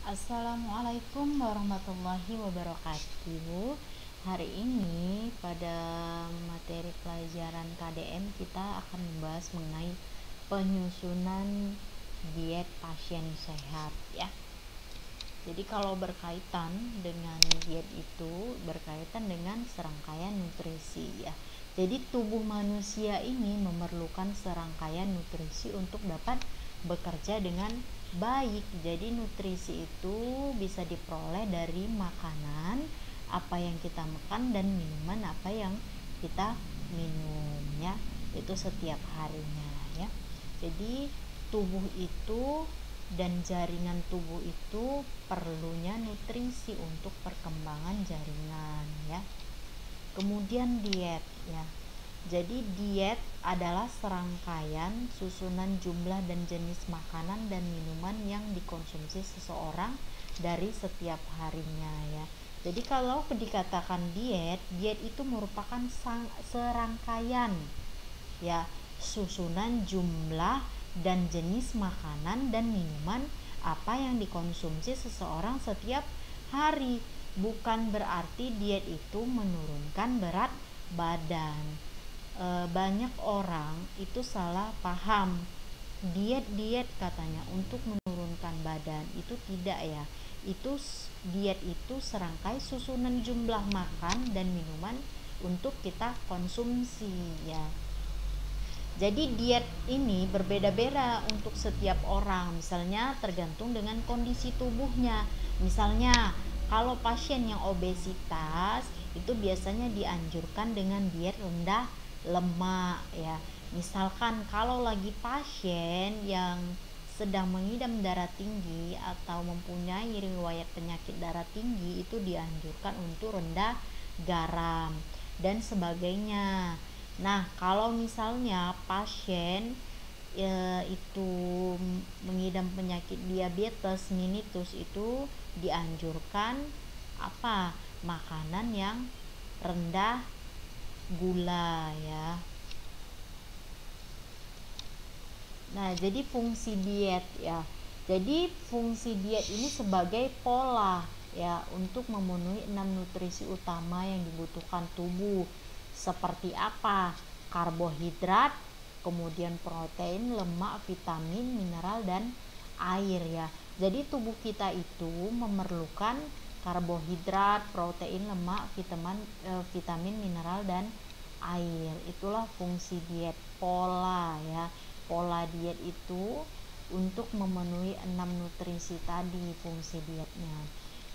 Assalamualaikum warahmatullahi wabarakatuh. Hari ini pada materi pelajaran KDM kita akan membahas mengenai penyusunan diet pasien sehat ya. Jadi kalau berkaitan dengan diet itu berkaitan dengan serangkaian nutrisi ya. Jadi tubuh manusia ini memerlukan serangkaian nutrisi untuk dapat bekerja dengan baik. Jadi nutrisi itu bisa diperoleh dari makanan apa yang kita makan dan minuman apa yang kita minum ya. Itu setiap harinya ya. Jadi tubuh itu dan jaringan tubuh itu perlunya nutrisi untuk perkembangan jaringan ya. Kemudian diet ya. Jadi diet adalah serangkaian susunan jumlah dan jenis makanan dan minuman yang dikonsumsi seseorang dari setiap harinya ya. Jadi kalau dikatakan diet itu merupakan serangkaian ya susunan jumlah dan jenis makanan dan minuman apa yang dikonsumsi seseorang setiap hari. Bukan berarti diet itu menurunkan berat badan. Banyak orang itu salah paham diet katanya untuk menurunkan badan, itu tidak ya. Itu diet itu serangkai susunan jumlah makan dan minuman untuk kita konsumsi ya. Jadi diet ini berbeda-beda untuk setiap orang, misalnya tergantung dengan kondisi tubuhnya. Misalnya kalau pasien yang obesitas itu biasanya dianjurkan dengan diet rendah lemak ya. Misalkan kalau lagi pasien yang sedang mengidam darah tinggi atau mempunyai riwayat penyakit darah tinggi, itu dianjurkan untuk rendah garam dan sebagainya. Nah, kalau misalnya pasien itu mengidam penyakit diabetes mellitus, itu dianjurkan makanan yang rendah gula ya. Nah, jadi fungsi diet ya. Jadi fungsi diet ini sebagai pola ya untuk memenuhi 6 nutrisi utama yang dibutuhkan tubuh. Seperti apa? Karbohidrat, kemudian protein, lemak, vitamin, mineral dan air ya. Jadi tubuh kita itu memerlukan karbohidrat, protein, lemak, vitamin, mineral dan air. Itulah fungsi diet pola ya. Pola diet itu untuk memenuhi 6 nutrisi tadi fungsi dietnya.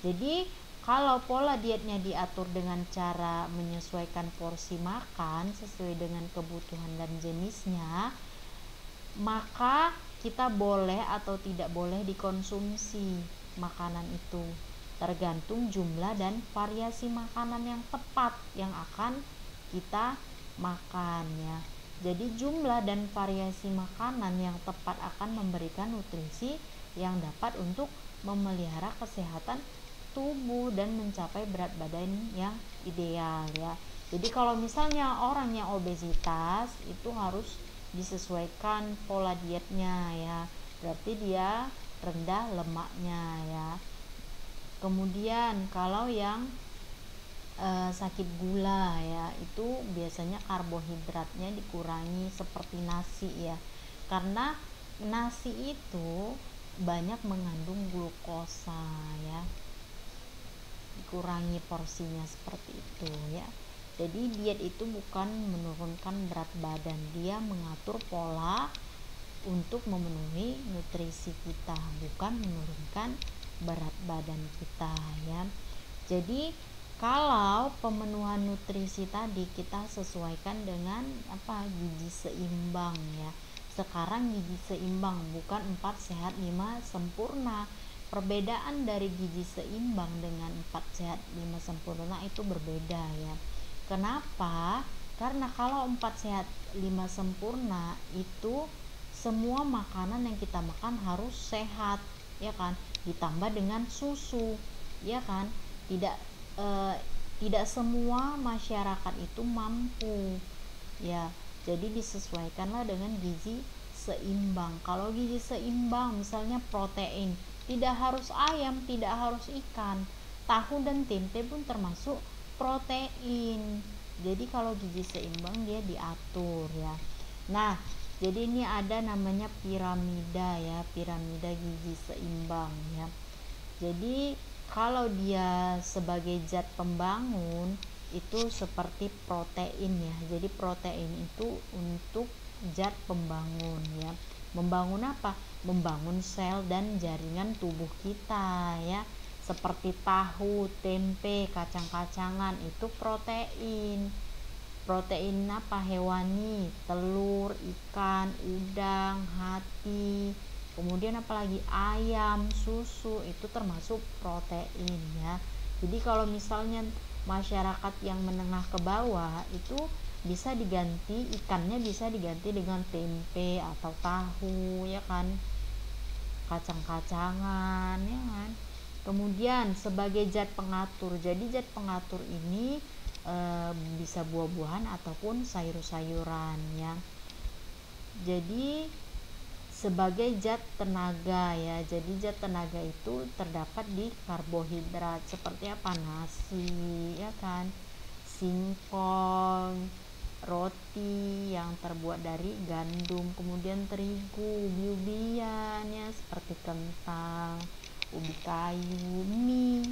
Jadi kalau pola dietnya diatur dengan cara menyesuaikan porsi makan sesuai dengan kebutuhan dan jenisnya, maka kita boleh atau tidak boleh dikonsumsi makanan itu, tergantung jumlah dan variasi makanan yang tepat yang akan kita makan ya. Jadi jumlah dan variasi makanan yang tepat akan memberikan nutrisi yang dapat untuk memelihara kesehatan tubuh dan mencapai berat badan yang ideal ya. Jadi kalau misalnya orang yang obesitas itu harus disesuaikan pola dietnya ya. Berarti dia rendah lemaknya ya. Kemudian kalau yang sakit gula ya, itu biasanya karbohidratnya dikurangi seperti nasi ya. Karena nasi itu banyak mengandung glukosa ya. Dikurangi porsinya seperti itu ya. Jadi diet itu bukan menurunkan berat badan, dia mengatur pola untuk memenuhi nutrisi kita, bukan menurunkan berat badan kita ya. Jadi kalau pemenuhan nutrisi tadi kita sesuaikan dengan gizi seimbang ya. Sekarang gizi seimbang bukan 4 sehat 5 sempurna. Perbedaan dari gizi seimbang dengan 4 sehat 5 sempurna itu berbeda ya. Kenapa? Karena kalau 4 sehat 5 sempurna itu semua makanan yang kita makan harus sehat ya kan, ditambah dengan susu ya kan. Tidak semua masyarakat itu mampu ya. Jadi disesuaikanlah dengan gizi seimbang. Kalau gizi seimbang misalnya protein Tidak harus ayam, tidak harus ikan. Tahu dan tempe pun termasuk protein. Jadi kalau gizi seimbang dia diatur ya. Nah, jadi ini ada namanya piramida ya, piramida gizi seimbang ya. Jadi kalau dia sebagai zat pembangun itu seperti protein ya. Jadi protein itu untuk zat pembangun ya. Membangun apa? Membangun sel dan jaringan tubuh kita ya. Seperti tahu, tempe, kacang-kacangan itu protein. Protein apa? Hewani, telur, ikan, udang, hati, kemudian apalagi ayam, susu, itu termasuk protein ya. Jadi kalau misalnya masyarakat yang menengah ke bawah itu bisa diganti, ikannya bisa diganti dengan tempe atau tahu ya kan, kacang-kacangan ya kan. Kemudian sebagai zat pengatur, jadi zat pengatur ini bisa buah-buahan ataupun sayur-sayuran ya. Jadi sebagai zat tenaga ya, jadi zat tenaga itu terdapat di karbohidrat seperti apa? Nasi ya kan, singkong, roti yang terbuat dari gandum, kemudian terigu, biubian ya seperti kentang, ubi kayu, mie,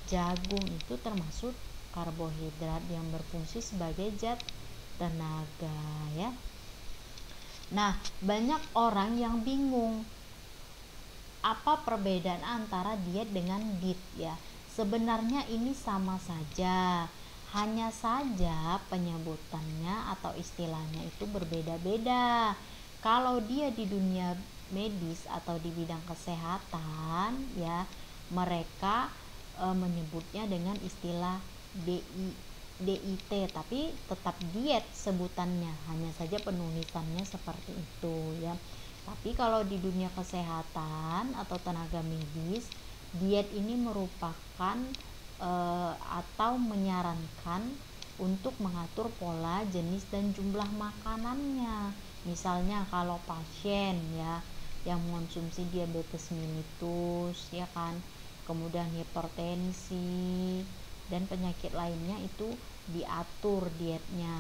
jagung, itu termasuk karbohidrat yang berfungsi sebagai zat tenaga ya. Nah, banyak orang yang bingung apa perbedaan antara diet dengan DIT ya. Sebenarnya ini sama saja, hanya saja penyebutannya atau istilahnya itu berbeda-beda. Kalau dia di dunia medis atau di bidang kesehatan ya, mereka menyebutnya dengan istilah DIT, tapi tetap diet sebutannya, hanya saja penulisannya seperti itu ya. Tapi kalau di dunia kesehatan atau tenaga medis, diet ini merupakan atau menyarankan untuk mengatur pola, jenis dan jumlah makanannya. Misalnya kalau pasien ya yang mengonsumsi diabetes mellitus ya kan, kemudian hipertensi dan penyakit lainnya, itu diatur dietnya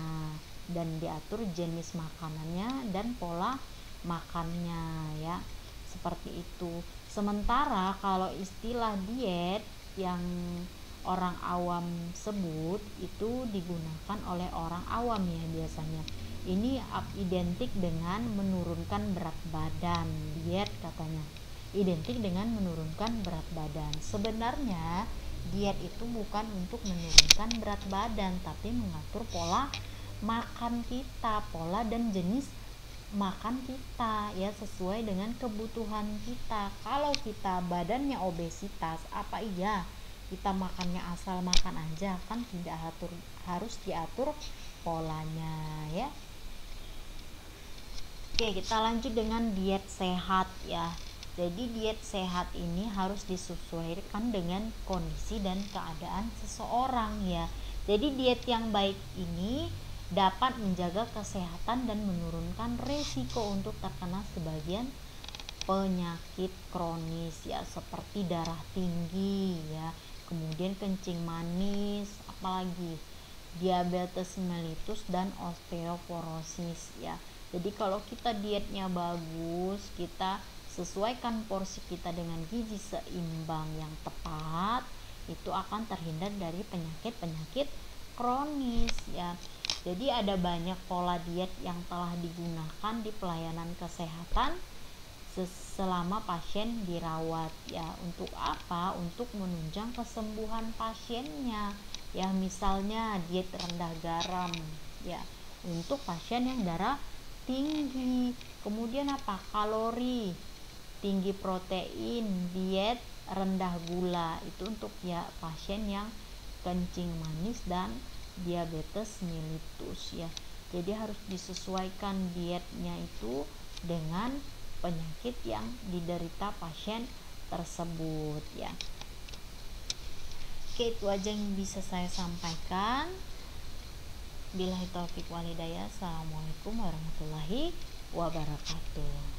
dan diatur jenis makanannya dan pola makannya ya, seperti itu. Sementara kalau istilah diet yang orang awam sebut itu digunakan oleh orang awam ya biasanya. Ini identik dengan menurunkan berat badan. Diet katanya identik dengan menurunkan berat badan. Sebenarnya diet itu bukan untuk menurunkan berat badan, tapi mengatur pola makan kita, pola dan jenis makan kita ya, sesuai dengan kebutuhan kita. Kalau kita badannya obesitas, apa iya kita makannya asal makan aja? Kan tidak harus diatur polanya ya. Oke, kita lanjut dengan diet sehat ya. Jadi diet sehat ini harus disesuaikan dengan kondisi dan keadaan seseorang ya. Jadi diet yang baik ini dapat menjaga kesehatan dan menurunkan resiko untuk terkena sebagian penyakit kronis ya, seperti darah tinggi ya, kemudian kencing manis, apalagi diabetes mellitus dan osteoporosis ya. Jadi kalau kita dietnya bagus, kita sesuaikan porsi kita dengan gizi seimbang yang tepat, itu akan terhindar dari penyakit-penyakit kronis ya. Jadi ada banyak pola diet yang telah digunakan di pelayanan kesehatan selama pasien dirawat ya. Untuk apa? Untuk menunjang kesembuhan pasiennya ya. Misalnya diet rendah garam ya untuk pasien yang darah tinggi. Kemudian apa? Kalori tinggi, protein, diet rendah gula, itu untuk ya pasien yang kencing manis dan diabetes mellitus ya. Jadi harus disesuaikan dietnya itu dengan penyakit yang diderita pasien tersebut ya. Oke, itu aja yang bisa saya sampaikan. Billahi taufik wal hidayah. Assalamualaikum warahmatullahi wabarakatuh.